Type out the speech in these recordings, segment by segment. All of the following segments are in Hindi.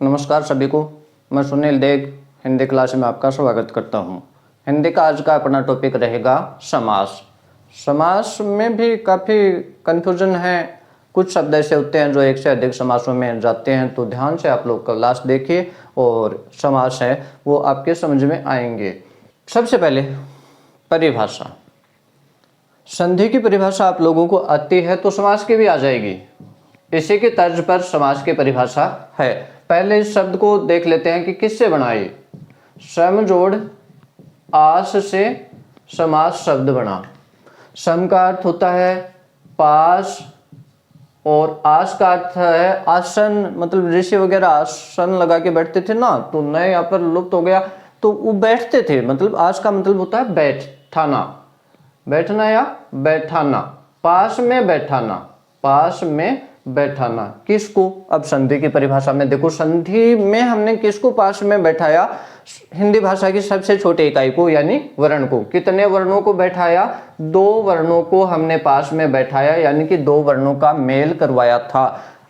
नमस्कार सभी को। मैं सुनील देग हिंदी क्लास में आपका स्वागत करता हूं। हिंदी का आज का अपना टॉपिक रहेगा समास। समास में भी काफ़ी कन्फ्यूजन है। कुछ शब्द ऐसे होते हैं जो एक से अधिक समासों में जाते हैं, तो ध्यान से आप लोग क्लास देखिए और समास है वो आपके समझ में आएंगे। सबसे पहले परिभाषा। संधि की परिभाषा आप लोगों को आती है तो समास की भी आ जाएगी। इसी की तर्ज पर समास की परिभाषा है। पहले इस शब्द को देख लेते हैं कि किससे बना ये। सम जोड़ आस से समास शब्द बना। सम का अर्थ होता है पास और आस का अर्थ है आसन, मतलब ऋषि वगैरह आसन लगा के बैठते थे ना, तो नए यहाँ पर लुप्त हो गया, तो वो बैठते थे, मतलब आस का मतलब होता है बैठाना, बैठना या बैठाना, पास में बैठाना, पास में बैठाना। किसको? अब संधि की परिभाषा में देखो, संधि में हमने किसको पास में बैठाया? हिंदी भाषा की सबसे छोटी इकाई को, यानी वर्ण को। कितने वर्णों को बैठाया? 2 वर्णों को हमने पास में बैठाया, यानी कि 2 वर्णों का मेल करवाया था।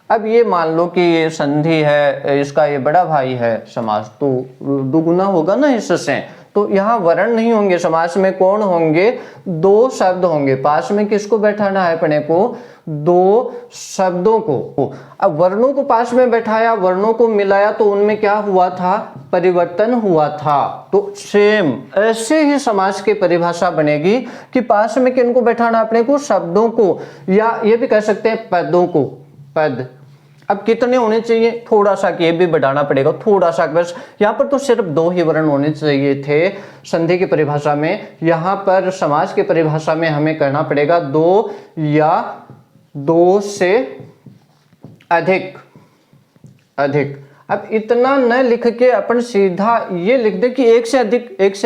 अब ये मान लो कि ये संधि है, इसका ये बड़ा भाई है समास, तो दुगुना होगा ना इससे, तो यहाँ वर्ण नहीं होंगे। समास में कौन होंगे? 2 शब्द होंगे। पास में किसको बैठाना है अपने को? 2 शब्दों को। अब वर्णों को पास में बैठाया, वर्णों को मिलाया, तो उनमें क्या हुआ था? परिवर्तन हुआ था। तो सेम ऐसे ही समास की परिभाषा बनेगी कि पास में किनको बैठाना अपने को? शब्दों को, या ये भी कह सकते हैं पदों को। पद अब कितने होने चाहिए? थोड़ा सा, कि ये भी बढ़ाना पड़ेगा थोड़ा सा, बस यहाँ पर तो सिर्फ 2 ही वर्ण होने चाहिए थे संधि की परिभाषा में। यहाँ पर समास की परिभाषा में हमें करना पड़ेगा 2 या 2 से अधिक। अब इतना न लिख के अपन सीधा ये लिख दे कि एक से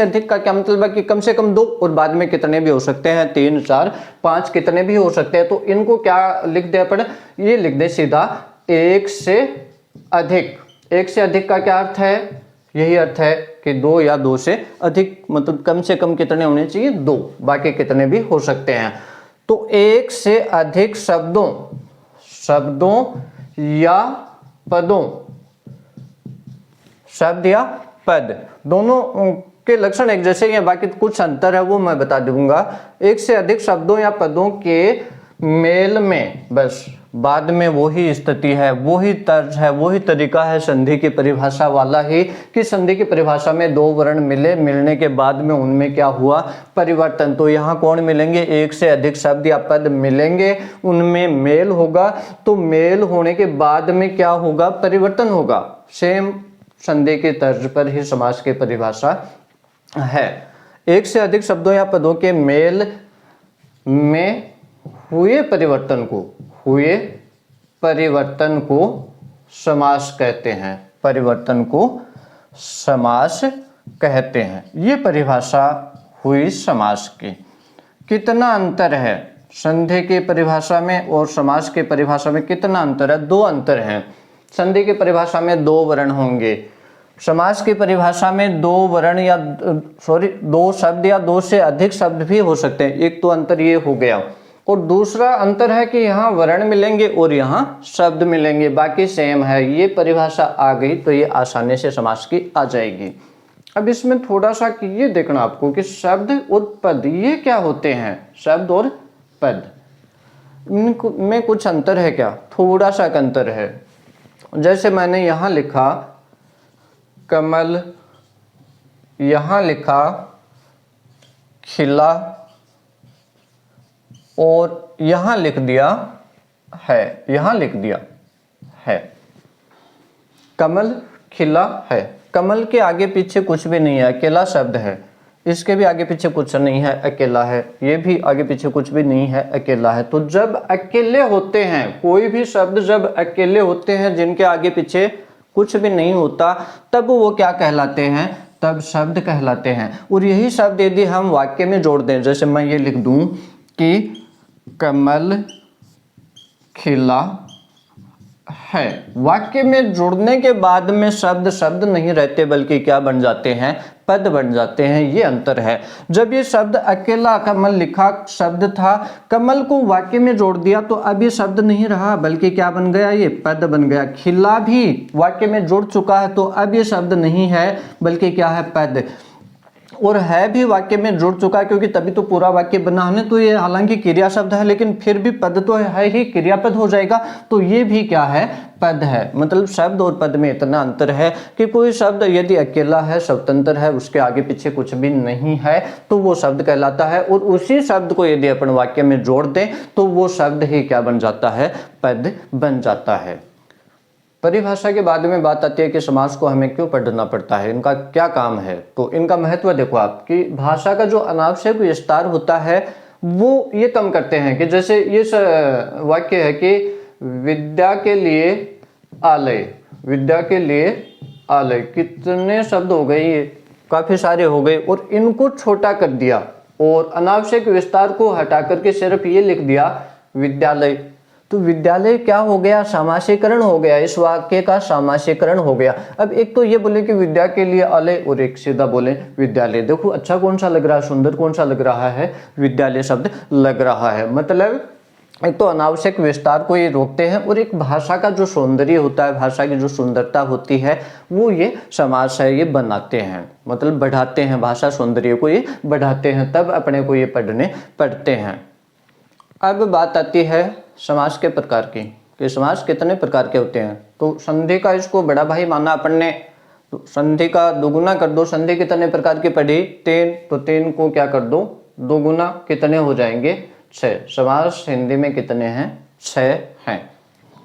अधिक का क्या मतलब है? कि कम से कम 2 और बाद में कितने भी हो सकते हैं, 3, 4, 5 कितने भी हो सकते हैं। तो इनको क्या लिख दे अपन? ये लिख दे सीधा एक से अधिक। एक से अधिक का क्या अर्थ है? यही अर्थ है कि 2 या 2 से अधिक, मतलब कम से कम कितने होने चाहिए? 2, बाकी कितने भी हो सकते हैं। तो एक से अधिक शब्दों या पदों, शब्द या पद दोनों के लक्षण एक जैसे ही हैं, बाकी कुछ अंतर है वो मैं बता दूंगा। एक से अधिक शब्दों या पदों के मेल में बस बाद में वही स्थिति है, वही तर्ज है, वही तरीका है संधि की परिभाषा वाला ही, कि संधि की परिभाषा में 2 वर्ण मिले, मिलने के बाद में उनमें क्या हुआ? परिवर्तन। तो यहाँ कौन मिलेंगे? एक से अधिक शब्द या पद मिलेंगे, उनमें मेल होगा, तो मेल होने के बाद में क्या होगा? परिवर्तन होगा। सेम संधि के तर्ज पर ही समास की परिभाषा है। एक से अधिक शब्दों या पदों के मेल में हुए परिवर्तन को समास कहते हैं। परिवर्तन को समास कहते हैं। ये परिभाषा हुई समास की। कितना अंतर है संधि की परिभाषा में और समास की परिभाषा में? कितना अंतर है? 2 अंतर हैं। संधि की परिभाषा में 2 वर्ण होंगे, समास की परिभाषा में 2 वर्ण या 2 शब्द या 2 से अधिक शब्द भी हो सकते हैं। एक तो अंतर ये हो गया, और दूसरा अंतर है कि यहाँ वर्ण मिलेंगे और यहाँ शब्द मिलेंगे, बाकी सेम है। ये परिभाषा आ गई तो ये आसानी से समास की आ जाएगी। अब इसमें थोड़ा सा कि ये देखना आपको कि शब्द और पद ये क्या होते हैं? शब्द और पद में कुछ अंतर है क्या? थोड़ा सा अंतर है। जैसे मैंने यहाँ लिखा कमल, यहाँ लिखा खिला, और यहाँ लिख दिया है, यहाँ लिख दिया है। कमल खिला है। कमल के आगे पीछे कुछ भी नहीं है, अकेला शब्द है। इसके भी आगे पीछे कुछ नहीं है, अकेला है। ये भी आगे पीछे कुछ भी नहीं है, अकेला है। तो जब अकेले होते हैं, कोई भी शब्द जब अकेले होते हैं, जिनके आगे पीछे कुछ भी नहीं होता, तब वो क्या कहलाते हैं? तब शब्द कहलाते हैं। और यही शब्द यदि हम वाक्य में जोड़ दें, जैसे मैं ये लिख दूं कि कमल खिला है। वाक्य में जुड़ने के बाद में शब्द शब्द नहीं रहते बल्कि क्या बन जाते हैं, पद बन जाते हैं, ये अंतर है। जब ये शब्द अकेला कमल लिखा शब्द था, कमल को वाक्य में जोड़ दिया तो अब ये शब्द नहीं रहा बल्कि क्या बन गया, ये पद बन गया। खिला भी वाक्य में जुड़ चुका है तो अब ये शब्द नहीं है बल्कि क्या है, पद। और है भी वाक्य में जुड़ चुका है क्योंकि तभी तो पूरा वाक्य बना है। तो ये हालांकि क्रिया शब्द है लेकिन फिर भी पद तो है ही, क्रियापद हो जाएगा, तो ये भी क्या है, पद है। मतलब शब्द और पद में इतना अंतर है कि कोई शब्द यदि अकेला है, स्वतंत्र है, उसके आगे पीछे कुछ भी नहीं है तो वो शब्द कहलाता है, और उसी शब्द को यदि अपन वाक्य में जोड़ दें तो वो शब्द ही क्या बन जाता है, पद बन जाता है। परिभाषा के बाद में बात आती है कि समास को हमें क्यों पढ़ना पड़ता है, इनका क्या काम है। तो इनका महत्व देखो आप, कि भाषा का जो अनावश्यक विस्तार होता है वो ये कम करते हैं। कि जैसे ये वाक्य है कि विद्या के लिए आलय, विद्या के लिए आलय, कितने शब्द हो गए, ये काफी सारे हो गए, और इनको छोटा कर दिया और अनावश्यक विस्तार को हटा करके सिर्फ ये लिख दिया विद्यालय। तो विद्यालय क्या हो गया, समासीकरण हो गया, इस वाक्य का समासीकरण हो गया। अब एक तो ये बोले कि विद्या के लिए आलय, और एक सीधा बोले विद्यालय। देखो अच्छा कौन सा लग रहा है, सुंदर कौन सा लग रहा है, विद्यालय शब्द लग रहा है। मतलब एक तो अनावश्यक विस्तार को ये रोकते हैं, और एक भाषा का जो सौंदर्य होता है, भाषा की जो सुंदरता होती है वो ये समास है, ये बनाते हैं, मतलब बढ़ाते हैं, भाषा सौंदर्य को ये बढ़ाते हैं, तब अपने को ये पढ़ते हैं। अब बात आती है समास के प्रकार की, कि समास कितने प्रकार के होते हैं। तो संधि का इसको बड़ा भाई माना अपन ने, तो संधि का दोगुना कर दो। संधि कितने प्रकार की पढ़ी, 3, तो 3 को क्या कर दो, दोगुना, कितने हो जाएंगे, 6। समास हिंदी में कितने हैं, 6 हैं।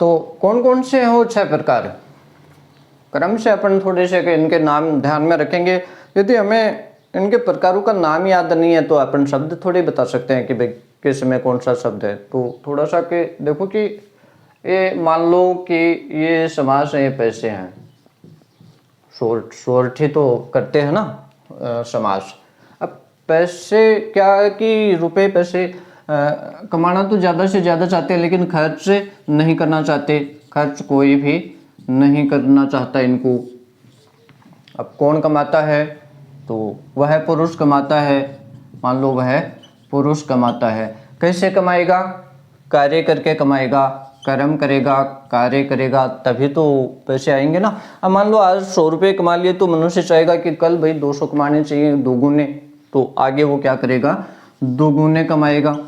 तो कौन कौन से हो 6 प्रकार, क्रम से अपन थोड़े से इनके नाम ध्यान में रखेंगे। यदि हमें इनके प्रकारों का नाम याद नहीं है तो अपन शब्द थोड़े बता सकते हैं कि भाई किस में कौन सा शब्द है। तो थोड़ा सा कि देखो कि ये मान लो कि ये समास है, ये पैसे हैं, शोर्ट ही तो करते हैं ना समास। अब पैसे क्या है कि रुपए पैसे कमाना तो ज़्यादा से ज़्यादा चाहते हैं लेकिन खर्च नहीं करना चाहते, खर्च कोई भी नहीं करना चाहता इनको। अब कौन कमाता है, तो वह पुरुष कमाता है, मान लो वह पुरुष कमाता है। कैसे कमाएगा, कार्य करके कमाएगा, कर्म करेगा, कार्य करेगा, तभी तो पैसे आएंगे ना। अब मान लो आज 100 रुपये कमा लिए तो मनुष्य चाहेगा कि कल भाई 200 कमाने चाहिए, दोगुने, तो आगे वो क्या करेगा, दोगुने कमाएगा,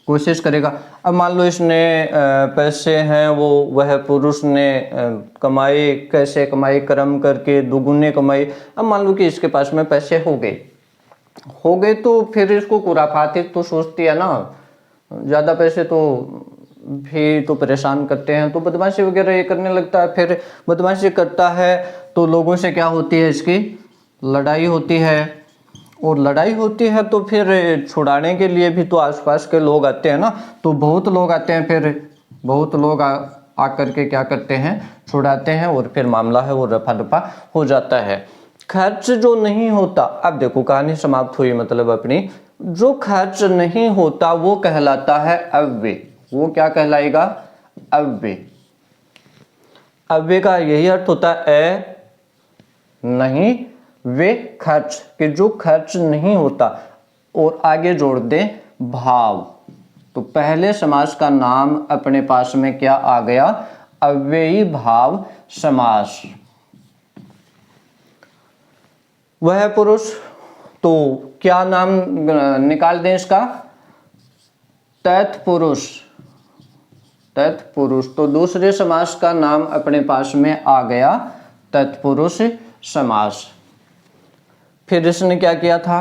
कोशिश करेगा। अब मान लो इसने पैसे हैं वो वह पुरुष ने कमाए, कैसे कमाए, कर्म करके दोगुने कमाए। अब मान लो कि इसके पास में पैसे हो गए तो फिर इसको खुराफात तो सोचती है ना, ज़्यादा पैसे तो भी तो परेशान करते हैं, तो बदमाशी वगैरह ये करने लगता है। फिर बदमाशी करता है तो लोगों से क्या होती है, इसकी लड़ाई होती है, और लड़ाई होती है तो फिर छुड़ाने के लिए भी तो आसपास के लोग आते हैं ना, तो बहुत लोग आते हैं, फिर बहुत लोग आकर के क्या करते हैं, छुड़ाते हैं, और फिर मामला है वो रफा दफा हो जाता है। खर्च जो नहीं होता, अब देखो कहानी समाप्त हुई, मतलब अपनी, जो खर्च नहीं होता वो कहलाता है अव्यय। वो क्या कहलाएगा, अव्यय। अव्यय का यही अर्थ होता है नहीं वे खर्च, कि जो खर्च नहीं होता, और आगे जोड़ दे भाव। तो पहले समास का नाम अपने पास में क्या आ गया, अव्ययी भाव समास। वह पुरुष, तो क्या नाम निकाल दें इसका, तत्पुरुष, तत्पुरुष। तो दूसरे समास का नाम अपने पास में आ गया तत्पुरुष समास। फिर इसने क्या किया था,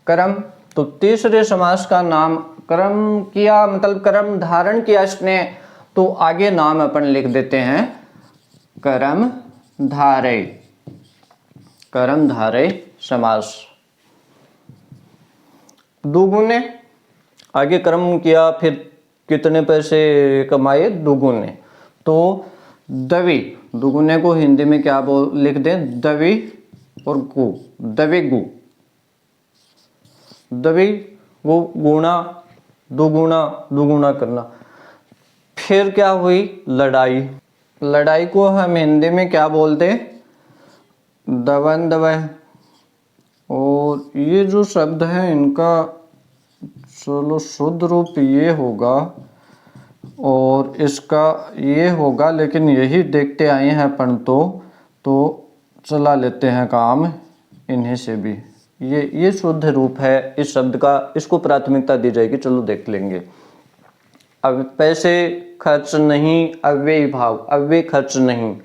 कर्म। तो तीसरे समास का नाम कर्म किया, मतलब कर्म धारण किया इसने, तो आगे नाम अपन लिख देते हैं कर्म धारय, कर्म धारय समास। दुगुने, आगे कर्म किया, फिर कितने पैसे कमाए, दुगुने, तो दवी, दुगुने को हिंदी में क्या लिख दें, दवी और गु, दविगु, दवी वो गुणा, दुगुना, दुगुना करना। फिर क्या हुई, लड़ाई, लड़ाई को हम हिंदी में क्या बोलते हैं? दवंदव। और ये जो शब्द है इनका चलो शुद्ध रूप ये होगा और इसका ये होगा, लेकिन यही देखते आए हैं अपन तो चला लेते हैं काम इन्हीं से भी। ये शुद्ध रूप है इस शब्द का, इसको प्राथमिकता दी जाएगी। चलो देख लेंगे। अब पैसे खर्च नहीं, अव्ययी भाव, अव्यय खर्च नहीं,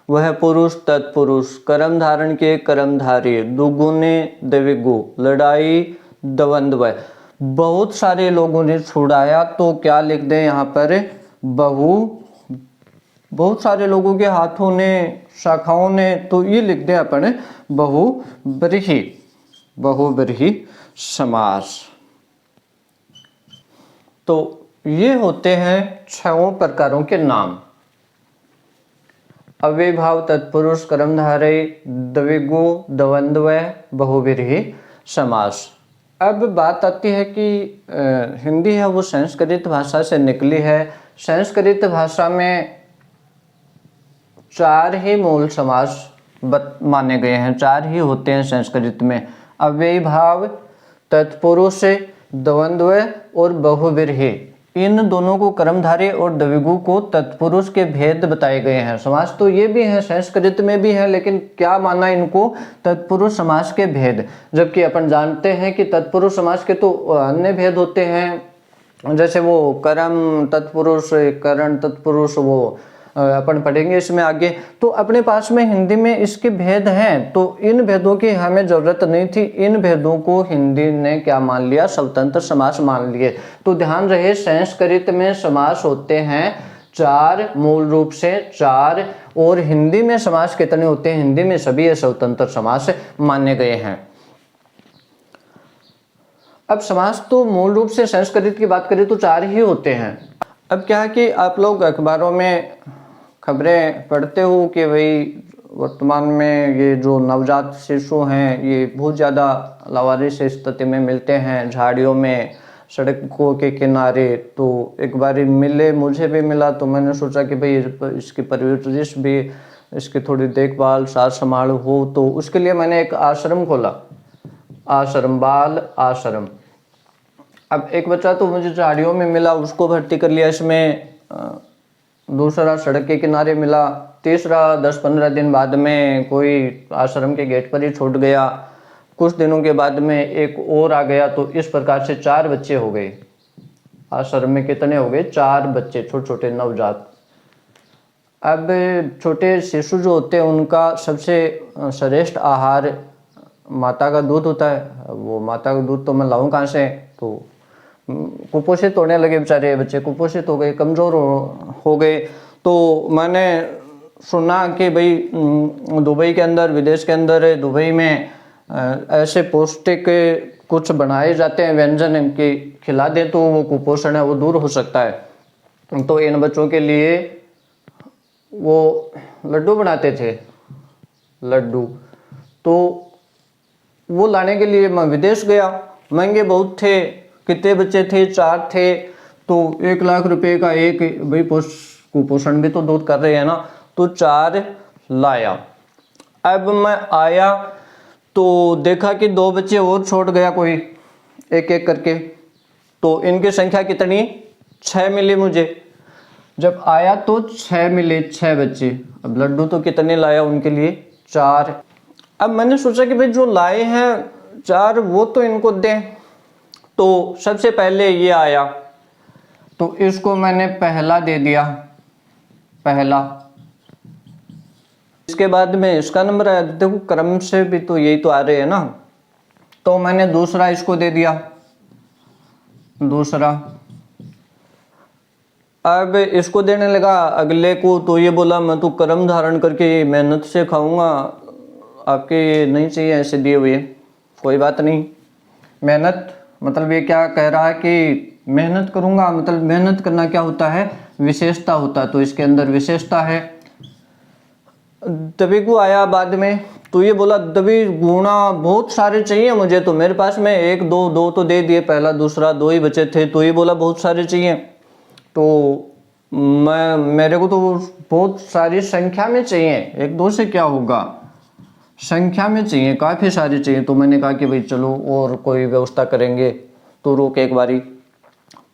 वह पुरुष तत्पुरुष, कर्म धारण के कर्मधारी, दुगुने द्विगु, लड़ाई द्वंद्व। बहुत सारे लोगों ने छुड़ाया तो क्या लिख दें यहाँ पर? बहु। बहुत सारे लोगों के हाथों ने, शाखाओं ने, तो ये लिख दें अपन बहुब्रीहि, बहुब्रीहि समास। तो ये होते हैं 6 प्रकारों के नाम। अव्ययी भाव, तत्पुरुष, कर्मधारय, द्विगु, द्वंद्व, बहुव्रीहि समास। अब बात आती है कि हिंदी है वो संस्कृत भाषा से निकली है। संस्कृत भाषा में 4 ही मूल समास माने गए हैं, 4 ही होते हैं संस्कृत में। अव्ययी भाव, तत्पुरुष, द्वंद्व और बहुव्रीहि। इन दोनों को कर्मधारय और द्विगु को तत्पुरुष के भेद बताए गए हैं। समास तो ये भी है, संस्कृत में भी है, लेकिन क्या माना इनको? तत्पुरुष समास के भेद। जबकि अपन जानते हैं कि तत्पुरुष समास के तो अन्य भेद होते हैं, जैसे वो कर्म तत्पुरुष, करण तत्पुरुष, वो अपन पढ़ेंगे इसमें आगे। तो अपने पास में हिंदी में इसके भेद हैं, तो इन भेदों की हमें जरूरत नहीं थी। इन भेदों को हिंदी ने क्या मान लिया? स्वतंत्र समास मान लिए। तो ध्यान रहे, संस्कृत में समास होते हैं 4, मूल रूप से 4, और हिंदी में समास कितने होते हैं? हिंदी में सभी स्वतंत्र समास माने गए हैं। अब समास तो मूल रूप से संस्कृत की बात करें तो 4 ही होते हैं। अब क्या है कि आप लोग अखबारों में खबरें पढ़ते हो कि भाई वर्तमान में ये जो नवजात शिशु हैं ये बहुत ज़्यादा लावारिस स्थिति में मिलते हैं, झाड़ियों में, सड़कों के किनारे। तो एक बार मिले, मुझे भी मिला, तो मैंने सोचा कि भाई इसकी परवरिश भी, इसकी थोड़ी देखभाल सार संभाल हो, तो उसके लिए मैंने एक आश्रम खोला, आश्रम, बाल आश्रम। अब एक बच्चा तो मुझे झाड़ियों में मिला, उसको भर्ती कर लिया इसमें। दूसरा सड़क के किनारे मिला। तीसरा 10-15 दिन बाद में कोई आश्रम के गेट पर ही छूट गया। कुछ दिनों के बाद में एक और आ गया। तो इस प्रकार से 4 बच्चे हो गए। आश्रम में कितने हो गए? 4 बच्चे, छोटे छोटे नवजात। अब छोटे शिशु जो होते हैं उनका सबसे श्रेष्ठ आहार माता का दूध होता है। वो माता का दूध तो मैं लाऊं कहाँ से? तो कुपोषित होने लगे बेचारे बच्चे, कुपोषित हो गए, कमज़ोर हो गए। तो मैंने सुना कि भाई दुबई के अंदर, विदेश के अंदर, दुबई में ऐसे पौष्टिक कुछ बनाए जाते हैं व्यंजन कि खिला दें तो वो कुपोषण है वो दूर हो सकता है। तो इन बच्चों के लिए वो लड्डू बनाते थे, लड्डू। तो वो लाने के लिए मैं विदेश गया। महंगे बहुत थे। कितने बच्चे थे? 4 थे। तो 1 लाख रुपए का एक, भाई कुपोषण भी तो दूर कर रहे हैं ना। तो 4 लाया। अब मैं आया तो देखा कि 2 बच्चे और छोड़ गया कोई, एक एक करके। तो इनकी संख्या कितनी? 6 मिली मुझे। जब आया तो 6 मिले, 6 बच्चे। अब लड्डू तो कितने लाया उनके लिए? 4। अब मैंने सोचा कि भाई जो लाए हैं 4 वो तो इनको दें। तो सबसे पहले ये आया तो इसको मैंने पहला दे दिया, पहला। इसके बाद में इसका नंबर आया। देखो क्रम से भी तो यही तो आ रहे हैं ना। तो मैंने दूसरा इसको दे दिया, दूसरा। अब इसको देने लगा अगले को। तो ये बोला मैं तो कर्म धारण करके मेहनत से खाऊंगा, आपके नहीं चाहिए ऐसे दिए हुए। कोई बात नहीं। मेहनत मतलब ये क्या कह रहा है कि मेहनत करूंगा, मतलब मेहनत करना क्या होता है? विशेषता होता है। तो इसके अंदर विशेषता है। द्विगु आया बाद में। तो ये बोला द्विगुणा बहुत सारे चाहिए मुझे। तो मेरे पास में 1 2 तो दे दिए, पहला दूसरा 2 ही बचे थे। तो ये बोला बहुत सारे चाहिए। तो मेरे को तो बहुत सारी संख्या में चाहिए, एक दो से क्या होगा, संख्या में चाहिए, काफ़ी सारी चाहिए। तो मैंने कहा कि भाई चलो और कोई व्यवस्था करेंगे, तो रोक एक बारी।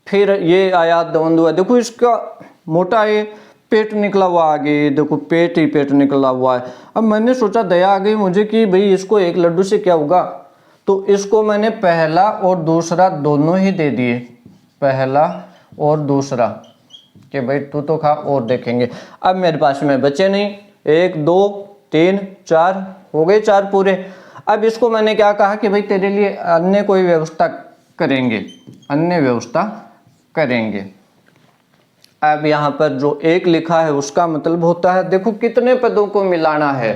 फिर ये आया द्वंद्व, देखो इसका मोटा ये पेट निकला हुआ आगे, देखो पेट ही पेट निकला हुआ है। अब मैंने सोचा, दया आ गई मुझे कि भाई इसको एक लड्डू से क्या होगा, तो इसको मैंने पहला और दूसरा दोनों ही दे दिए, पहला और दूसरा, कि भाई तू तो खा और देखेंगे। अब मेरे पास में बचे नहीं, 1 2 3 4 हो गए, 4 पूरे। अब इसको मैंने क्या कहा कि भाई तेरे लिए अन्य कोई व्यवस्था करेंगे, अन्य व्यवस्था करेंगे। अब यहाँ पर जो एक लिखा है उसका मतलब होता है, देखो कितने पदों को मिलाना है,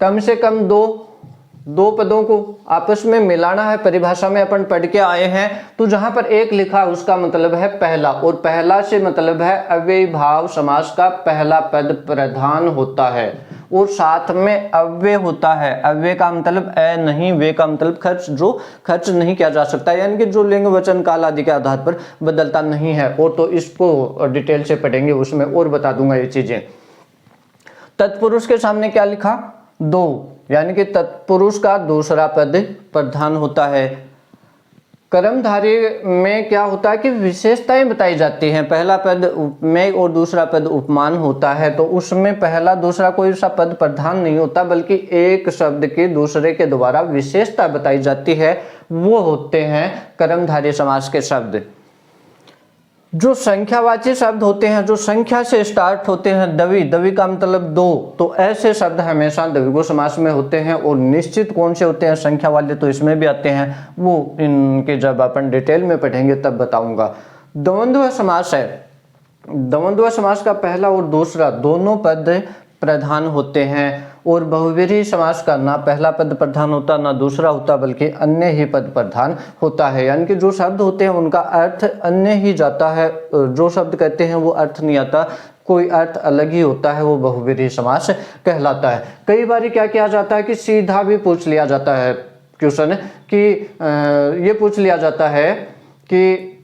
कम से कम दो पदों को आपस में मिलाना है। परिभाषा में अपन पढ़ के आए हैं, तो जहां पर एक लिखा उसका मतलब है पहला, और पहला से मतलब है अव्ययी भाव समास का पहला पद प्रधान होता है, और साथ में अव्यय होता है। अव्यय का मतलब ए नहीं, वे का मतलब खर्च, जो खर्च नहीं किया जा सकता, यानी कि जो लिंग वचन काल आदि के आधार पर बदलता नहीं है। और तो इसको डिटेल से पढ़ेंगे, उसमें और बता दूंगा ये चीजें। तत्पुरुष के सामने क्या लिखा, दो, यानी कि तत्पुरुष का दूसरा पद प्रधान होता है। कर्मधारय में क्या होता है कि विशेषताएं बताई जाती हैं, पहला पद में और दूसरा पद उपमान होता है, तो उसमें पहला दूसरा कोई सा पद प्रधान नहीं होता, बल्कि एक शब्द के दूसरे के द्वारा विशेषता बताई जाती है, वो होते हैं कर्मधारय समास के शब्द। जो संख्यावाची शब्द होते हैं, जो संख्या से स्टार्ट होते हैं, दवि, दवि का मतलब दो, तो ऐसे शब्द हमेशा द्विगु समास में होते हैं। और निश्चित कौन से होते हैं संख्या वाले, तो इसमें भी आते हैं, वो इनके जब अपन डिटेल में पढ़ेंगे तब बताऊंगा। द्वंद्व समास है, द्वंद्व समास का पहला और दूसरा दोनों पद प्रधान होते हैं, और बहुव्रीहि समास का ना पहला पद प्रधान होता ना दूसरा होता, बल्कि अन्य ही पद प्रधान होता है। यानी कि जो शब्द होते हैं उनका अर्थ अन्य ही जाता है, जो शब्द कहते हैं वो अर्थ नहीं आता, कोई अर्थ अलग ही होता है, वो बहुव्रीहि समास कहलाता है। कई बार क्या किया जाता है कि सीधा भी पूछ लिया जाता है क्वेश्चन, कि ये पूछ लिया जाता है कि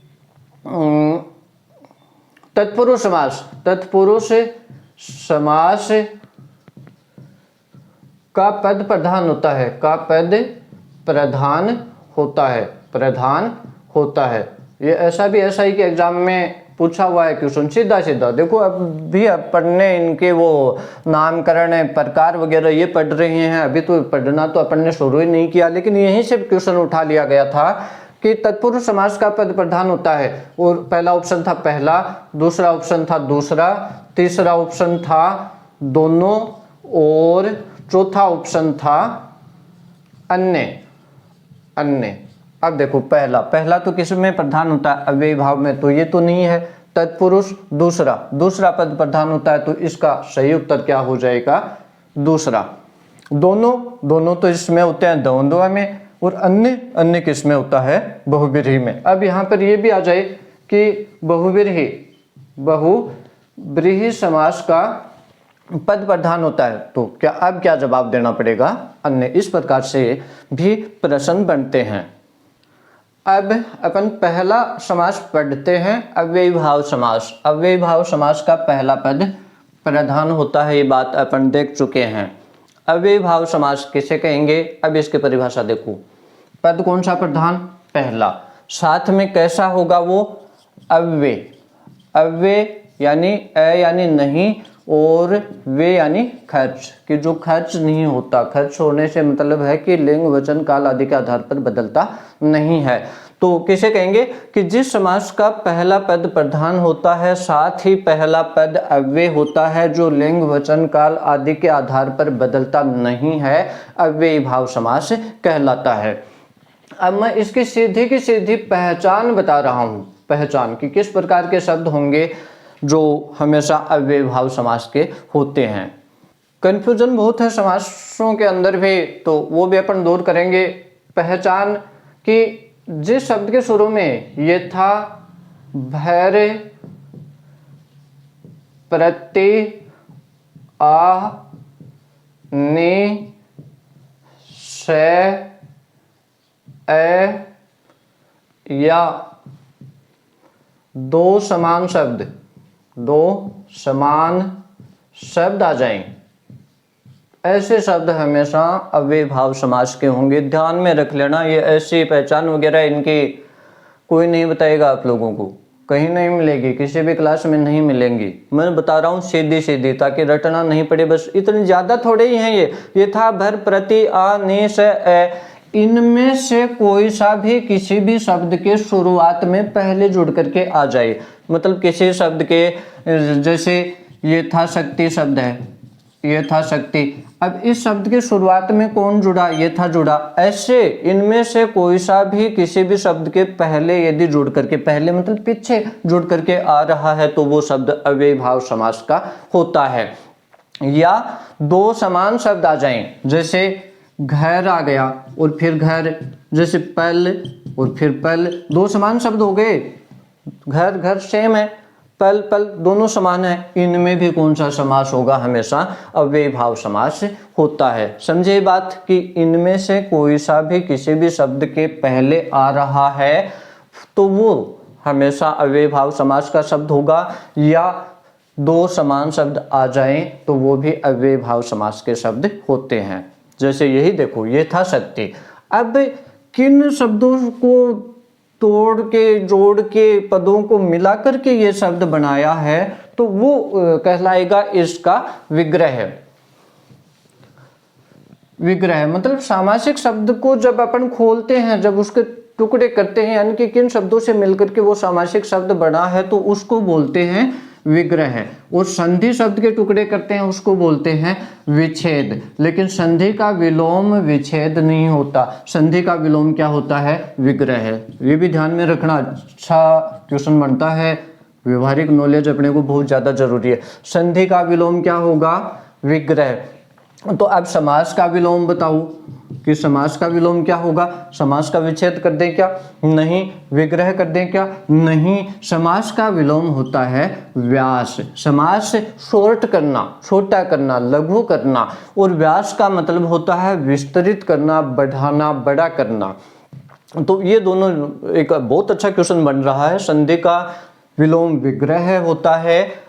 तत्पुरुष समास, तत्पुरुष समास का पद प्रधान होता है, का पद प्रधान होता है, प्रधान होता है। ये ऐसा भी SI के एग्जाम में पूछा हुआ है क्वेश्चन, सीधा सीधा। देखो अब भी पढ़ने इनके वो नामकरण प्रकार वगैरह ये पढ़ रहे हैं, अभी तो पढ़ना तो अपन ने शुरू ही नहीं किया, लेकिन यहीं से क्वेश्चन उठा लिया गया था कि तत्पुरुष समास का पद प्रधान होता है, और पहला ऑप्शन था पहला, दूसरा ऑप्शन था दूसरा, तीसरा ऑप्शन था दोनों, और चौथा ऑप्शन था अन्य, अन्य। अब देखो पहला, पहला तो किस में प्रधान होता है, अव्ययी भाव में, तो ये तो नहीं है। तत्पुरुष दूसरा, दूसरा पद प्रधान होता है, तो इसका सही उत्तर क्या हो जाएगा, दूसरा। दोनों, दोनों तो इसमें होते हैं द्वंद्व में, और अन्य, अन्य किस में होता है, बहुव्रीहि में। अब यहाँ पर ये भी आ जाए कि बहुव्रीहि, बहुव्रीहि समास का पद प्रधान होता है, तो क्या अब क्या जवाब देना पड़ेगा, अन्य। इस प्रकार से भी प्रश्न बनते हैं। अब अपन पहला समास पढ़ते हैं, अव्ययी भाव समास। अव्ययी भाव समास का पहला पद प्रधान होता है, ये बात अपन देख चुके हैं। अव्ययी भाव समास किसे कहेंगे, अब इसकी परिभाषा देखो। पद कौन सा प्रधान, पहला, साथ में कैसा होगा वो, अव्यय, अव्यय यानी अ यानी नहीं, और वे यानी खर्च, कि जो खर्च नहीं होता। खर्च होने से मतलब है कि लिंग वचन काल आदि के आधार पर बदलता नहीं है। तो किसे कहेंगे कि जिस समास का पहला पद प्रधान होता है, साथ ही पहला पद अव्यय होता है, जो लिंग वचन काल आदि के आधार पर बदलता नहीं है, अव्ययी भाव समास कहलाता है। अब मैं इसकी सीधी की सीधी पहचान बता रहा हूं, पहचान कि किस प्रकार के शब्द होंगे जो हमेशा अव्ययी भाव समास के होते हैं। कंफ्यूजन बहुत है समासों के अंदर भी, तो वो भी अपन दूर करेंगे। पहचान कि जिस शब्द के शुरू में ये था भैर प्रत्यय आ नि से ए या दो समान शब्द, दो समान शब्द आ जाएं, ऐसे शब्द हमेशा अव्ययीभाव समास के होंगे। ध्यान में रख लेना, ये ऐसी पहचान वगैरह इनकी कोई नहीं बताएगा आप लोगों को, कहीं नहीं मिलेगी, किसी भी क्लास में नहीं मिलेंगी। मैं बता रहा हूँ सीधी सीधी, ताकि रटना नहीं पड़े, बस इतनी ज़्यादा थोड़े ही हैं ये था, भर, प्रति, आ, नि, से, ए, इनमें से कोई सा भी किसी भी शब्द के शुरुआत में पहले जुड़ करके आ जाए। मतलब किसी शब्द के, जैसे यथाशक्ति शब्द है, यथाशक्ति, अब इस शब्द के शुरुआत में कौन जुड़ा, यथा जुड़ा, ऐसे इनमें से कोई सा भी किसी भी शब्द के पहले यदि जुड़ करके, पहले मतलब पीछे जुड़ करके आ रहा है तो वो शब्द अव्ययीभाव समास का होता है। या दो समान शब्द आ जाएं, जैसे घर आ गया और फिर घर, जैसे पल और फिर पल, दो समान शब्द हो गए। घर घर सेम है, पल पल दोनों समान है, इनमें भी कौन सा समास होगा, हमेशा अव्ययीभाव समास होता है। समझे बात कि इनमें से कोई सा भी किसी भी शब्द के पहले आ रहा है तो वो हमेशा अव्ययीभाव समास का शब्द होगा, या दो समान शब्द आ जाएं तो वो भी अव्ययीभाव समास के शब्द होते हैं। जैसे यही देखो, यथाशक्ति, अब किन शब्दों को तोड़ के जोड़ के पदों को मिला करके ये शब्द बनाया है तो वो कहलाएगा इसका विग्रह। विग्रह मतलब सामासिक शब्द को जब अपन खोलते हैं, जब उसके टुकड़े करते हैं, यानी कि किन शब्दों से मिलकर के वो सामासिक शब्द बना है तो उसको बोलते हैं विग्रह। और संधि शब्द के टुकड़े करते हैं उसको बोलते हैं विच्छेद। लेकिन संधि का विलोम विच्छेद नहीं होता, संधि का विलोम क्या होता है, विग्रह। ये भी ध्यान में रखना, अच्छा क्वेश्चन बनता है, व्यवहारिक नॉलेज अपने को बहुत ज़्यादा जरूरी है। संधि का विलोम क्या होगा, विग्रह। तो अब समास का विलोम बताओ कि समास का विलोम क्या होगा, समास का विच्छेद कर दें क्या, नहीं। विग्रह कर दें क्या, नहीं। समास का विलोम होता है व्यास। समास शॉर्ट करना, छोटा करना, लघु करना, और व्यास का मतलब होता है विस्तृत करना, बढ़ाना, बड़ा करना। तो ये दोनों एक बहुत अच्छा क्वेश्चन बन रहा है। संधि का विलोम विग्रह होता है,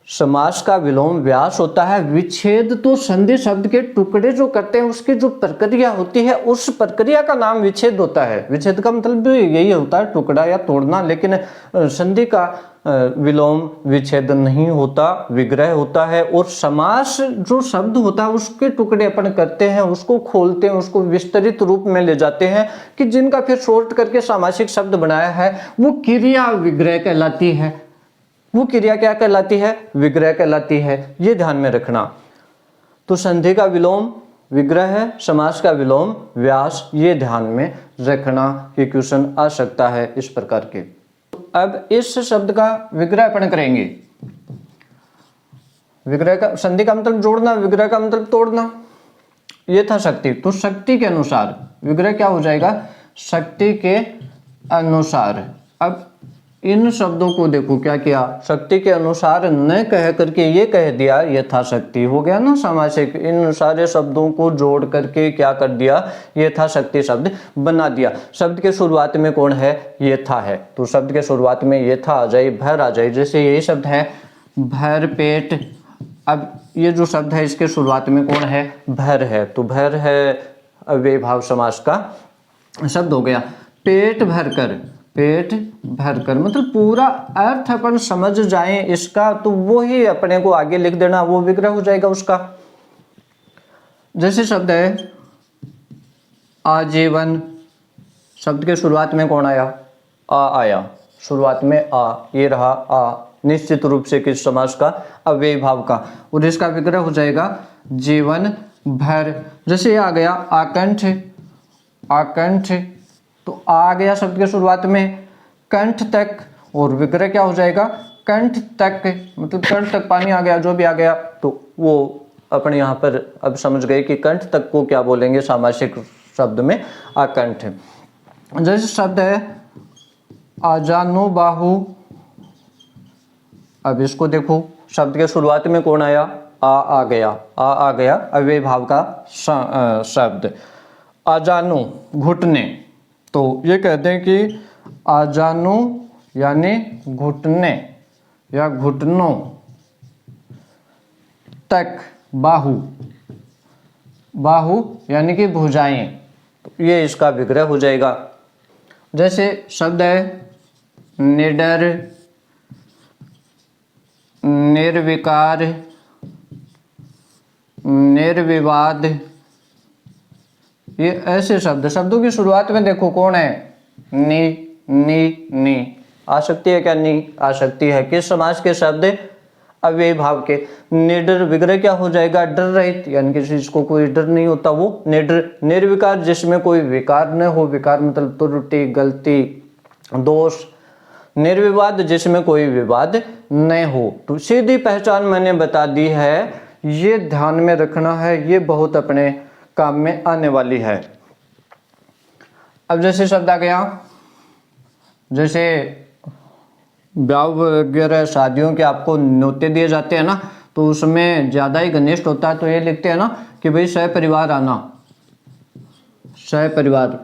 समास का विलोम व्यास होता है। विच्छेद तो संधि शब्द के टुकड़े जो करते हैं उसकी जो प्रक्रिया होती है उस प्रक्रिया का नाम विच्छेद होता है। विच्छेद का मतलब भी यही होता है, टुकड़ा या तोड़ना। लेकिन संधि का विलोम विच्छेद नहीं होता, विग्रह होता है। और समास जो शब्द होता है उसके टुकड़े अपन करते हैं, उसको खोलते हैं, उसको विस्तृत रूप में ले जाते हैं कि जिनका फिर शॉर्ट करके सामासिक शब्द बनाया है वो क्रिया विग्रह कहलाती है। वो क्रिया क्या कहलाती है, विग्रह कहलाती है। ये ध्यान में रखना। तो संधि का विलोम विग्रह है, समास का विलोम व्यास, ये ध्यान में रखना कि क्वेश्चन आ सकता है इस प्रकार के। अब इस शब्द का विग्रह अपन करेंगे। विग्रह का, संधि का मतलब जोड़ना, विग्रह का मतलब तोड़ना। ये था शक्ति, तो शक्ति के अनुसार विग्रह क्या हो जाएगा, शक्ति के अनुसार। अब इन शब्दों को देखो क्या किया, शक्ति के अनुसार न कह करके ये कह दिया यथाशक्ति, हो गया ना सामासिक। इन सारे शब्दों को जोड़ करके क्या कर दिया, यथाशक्ति शब्द बना दिया। शब्द के शुरुआत में कौन है, यथा है, तो शब्द के शुरुआत में यथा आ जाए, भर आ जाए। जैसे यही शब्द है भर पेट, अब ये जो शब्द है इसके शुरुआत में कौन है, भर है, तो भर है अव्ययीभाव समास का शब्द हो गया। पेट भरकर, पेट भरकर मतलब पूरा अर्थ अपन समझ जाएं इसका तो वो ही अपने को आगे लिख देना, वो विग्रह हो जाएगा उसका। जैसे शब्द है आजीवन, शब्द के शुरुआत में कौन आया, आ आया, शुरुआत में आ, ये रहा आ, निश्चित रूप से किस समास का, अव्ययीभाव का, और इसका विग्रह हो जाएगा जीवन भर। जैसे ये आ गया आकंठ, आकंठ, तो आ गया शब्द के शुरुआत में, कंठ तक, और विग्रह क्या हो जाएगा, कंठ तक, मतलब कंठ तक पानी आ गया, जो भी आ गया, तो वो अपने यहाँ पर अब समझ गए कि कंठ तक को क्या बोलेंगे सामासिक शब्द में, आकंठ। जैसे शब्द है आजानु बाहु, अब इसको देखो, शब्द के शुरुआत में कौन आया, आ गया, आ गया, अव्ययीभाव का शब्द। आजानु घुटने, तो ये कहते हैं कि आजानु यानी घुटने, या घुटनों तक, बाहु, बाहु यानी कि भुजाएं, तो ये इसका विग्रह हो जाएगा। जैसे शब्द है निडर, निर्विकार, निर्विवाद, ये ऐसे शब्द, शब्दों की शुरुआत में देखो कौन है, नी आ सकती है क्या, नी आ सकती है। किस समास के शब्द, अव्ययी भाव के। निडर विग्रह क्या हो जाएगा, डर रहित, यानी किसी चीज को कोई डर नहीं होता वो निडर। निर्विकार जिसमें कोई विकार न हो, विकार मतलब त्रुटि, गलती, दोष। निर्विवाद जिसमें कोई विवाद न हो। तो सीधी पहचान मैंने बता दी है, ये ध्यान में रखना है, ये बहुत अपने काम में आने वाली है। अब जैसे शब्द आ गया, जैसे ब्याह वगैरह शादियों के आपको न्योते दिए जाते हैं ना, तो उसमें ज़्यादा ही घनिष्ठ होता है, तो ये लिखते हैं ना कि भाई सहपरिवार आना। सहपरिवार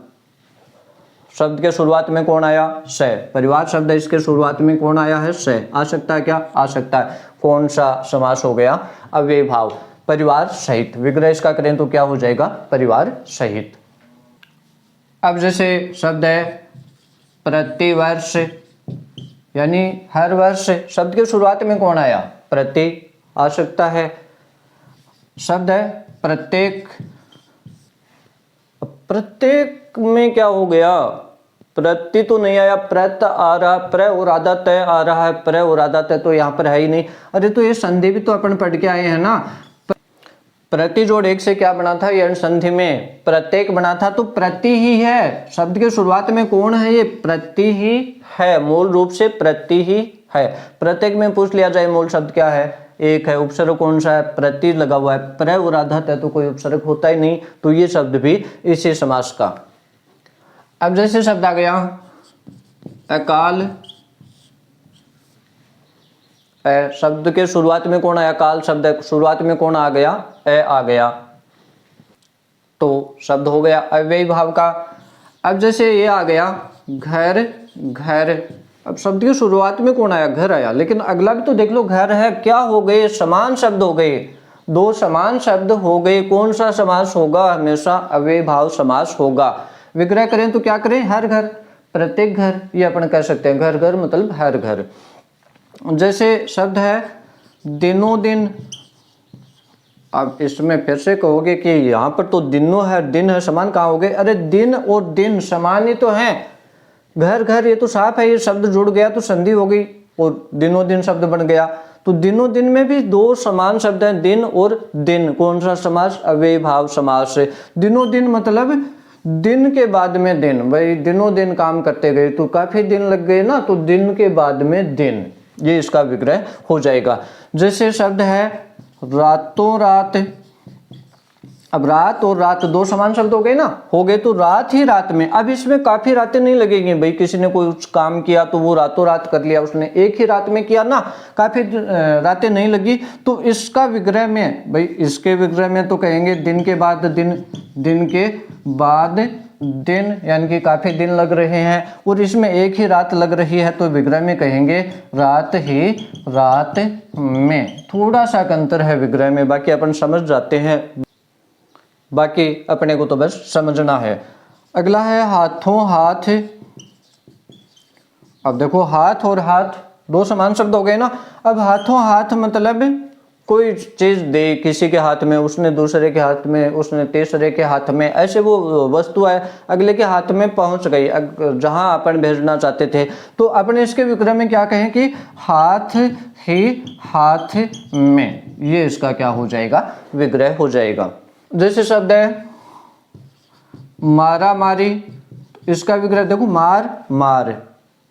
शब्द के शुरुआत में कौन आया, सह। परिवार शब्द है, इसके शुरुआत में कौन आया है, सह। आ सकता है क्या, आ सकता है। कौन सा समास हो गया, अव्ययी भाव, परिवार सहित। विग्रह इसका करें तो क्या हो जाएगा, परिवार सहित। अब जैसे शब्द है प्रतिवर्ष, यानी हर वर्ष। शब्द के शुरुआत में कौन आया, प्रति आ सकता है। शब्द है प्रत्येक, प्रत्येक में क्या हो गया, प्रति तो नहीं आया, प्रत आ रहा, प्र और आधा तय आ रहा है, प्र और आधा तय तो यहाँ पर है ही नहीं। अरे तो ये संधि भी तो अपन पढ़ के आए हैं ना, प्रति जोड़ एक से क्या बना था, ये संधि में प्रत्येक बना था, तो प्रति ही है। शब्द के शुरुआत में कौन है, ये प्रति ही है, मूल रूप से प्रति ही है। प्रत्येक में पूछ लिया जाए मूल शब्द क्या है, एक है। उपसर्ग कौन सा है, प्रति लगा हुआ है, प्र और आधा तय तो कोई उपसर्ग होता ही नहीं, तो ये शब्द भी इसी समास का। अब जैसे शब्द आ गया अकाल, शब्द के शुरुआत में कौन आया, काल शब्द शुरुआत में कौन आ गया, आ गया, तो शब्द हो गया अव्ययी भाव का। अब जैसे ये आ गया घर, घर। अब शब्द की शुरुआत में कौन आया, घर आया, लेकिन अगला भी तो देख लो, घर है, क्या हो गए, समान शब्द हो गए, दो समान शब्द हो गए। कौन सा समास होगा, हमेशा अव्ययी भाव समास होगा। विग्रह करें तो क्या करें, हर घर, प्रत्येक घर, ये अपन कह सकते हैं। घर घर मतलब हर घर। जैसे शब्द है दिनों दिन। अब इसमें फिर से कहोगे कि यहाँ पर तो दिनों है, दिन है, समान कहाँ हो गए। अरे दिन और दिन समान ही तो हैं। घर घर ये तो साफ है, ये शब्द जुड़ गया तो संधि हो गई और दिनों दिन शब्द बन गया। तो दिनों दिन में भी दो समान शब्द हैं, दिन और दिन। कौन सा समास, अव्ययी भाव समास है। दिनों दिन मतलब दिन के बाद में दिन, भाई दिनों दिन काम करते गए तो काफी दिन लग गए ना, तो दिन के बाद में दिन, ये इसका विग्रह हो जाएगा। जैसे शब्द है रातों रात। अब रात और रात दो समान शब्द हो गए ना, हो गए, तो रात ही रात में। अब इसमें काफी रातें नहीं लगेंगी, भाई किसी ने कोई काम किया तो वो रातों रात कर लिया, उसने एक ही रात में किया ना, काफी रातें नहीं लगी। तो इसका विग्रह में, भाई इसके विग्रह में तो कहेंगे दिन के बाद दिन, दिन के बाद दिन, यानी कि काफी दिन लग रहे हैं, और इसमें एक ही रात लग रही है, तो विग्रह में कहेंगे रात ही रात में। थोड़ा सा अंतर है विग्रह में, बाकी अपन समझ जाते हैं, बाकी अपने को तो बस समझना है। अगला है हाथों हाथ। अब देखो हाथ और हाथ दो समान शब्द हो गए ना। अब हाथों हाथ मतलब कोई चीज दे किसी के हाथ में, उसने दूसरे के हाथ में, उसने तीसरे के हाथ में, ऐसे वो वस्तु है अगले के हाथ में पहुंच गई जहां अपन भेजना चाहते थे। तो अपने इसके विग्रह में क्या कहें कि हाथ ही हाथ में, ये इसका क्या हो जाएगा, विग्रह हो जाएगा। जैसे शब्द है मारा मारी, इसका विग्रह देखो मार मार,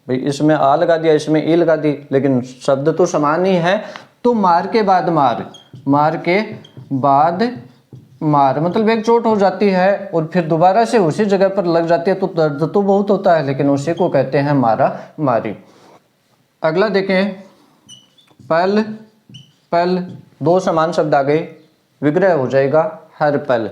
भाई इसमें आ लगा दिया, इसमें ई लगा दी, लेकिन शब्द तो समान ही है। तो मार के बाद मार, मार के बाद मार मतलब एक चोट हो जाती है और फिर दोबारा से उसी जगह पर लग जाती है, तो दर्द तो बहुत होता है, लेकिन उसी को कहते हैं मारा मारी। अगला देखें पल पल, दो समान शब्द आ गए, विग्रह हो जाएगा हर पल।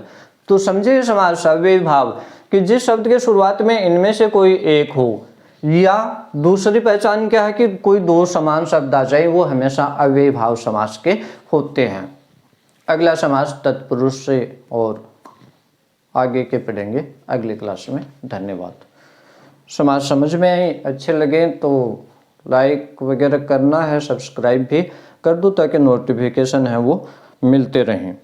तो समझे समास अव्ययी भाव कि जिस शब्द के शुरुआत में इनमें से कोई एक हो, या दूसरी पहचान क्या है कि कोई दो समान शब्द आ जाए, वो हमेशा अव्ययी भाव समास के होते हैं। अगला समास तत्पुरुष से और आगे के पढ़ेंगे अगली क्लास में। धन्यवाद। समास समझ में आई, अच्छे लगे तो लाइक वगैरह करना है, सब्सक्राइब भी कर दो ताकि नोटिफिकेशन है वो मिलते रहें।